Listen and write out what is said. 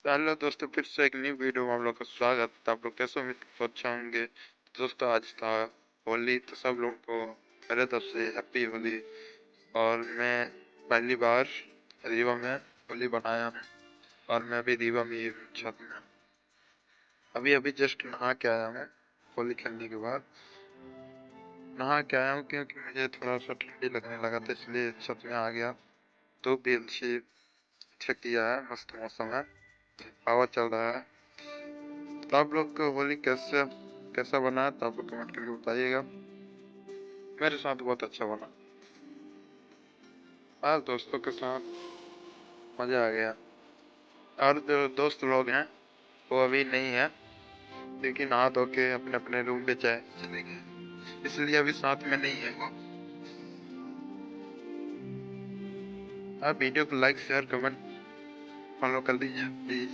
तो हेलो दोस्तों, फिर से एक न्यू वीडियो में आप लोग का स्वागत है। आप लोग कैसे उम्मीद को अच्छा होंगे। दोस्तों आज था होली, तो सब लोग को मेरे तरफ से हैप्पी होली। और मैं पहली बार रीवा में होली बनाया हूँ, और मैं अभी रीवा में ही हूँ, छत में। अभी अभी जस्ट नहा के आया हूँ। होली खेलने के बाद नहा के आया हूँ, क्योंकि मुझे थोड़ा सा ठंडी लगने लगा था, इसलिए छत में आ गया। तो भी अच्छी अच्छा किया है, मस्त मौसम है, हवा चल रहा है। तो आप लोग को होली कैसे कैसा बना, तो आप लोग कमेंट करके बताइएगा। मेरे साथ बहुत अच्छा बना। आज दोस्तों के साथ मजा आ गया। और जो दोस्त लोग हैं वो अभी नहीं है, क्योंकि नहा धो के अपने अपने रूम पे चले गए, इसलिए अभी साथ में नहीं है वो। आप वीडियो को लाइक शेयर कमेंट फॉलो कर दीजिए प्लीज।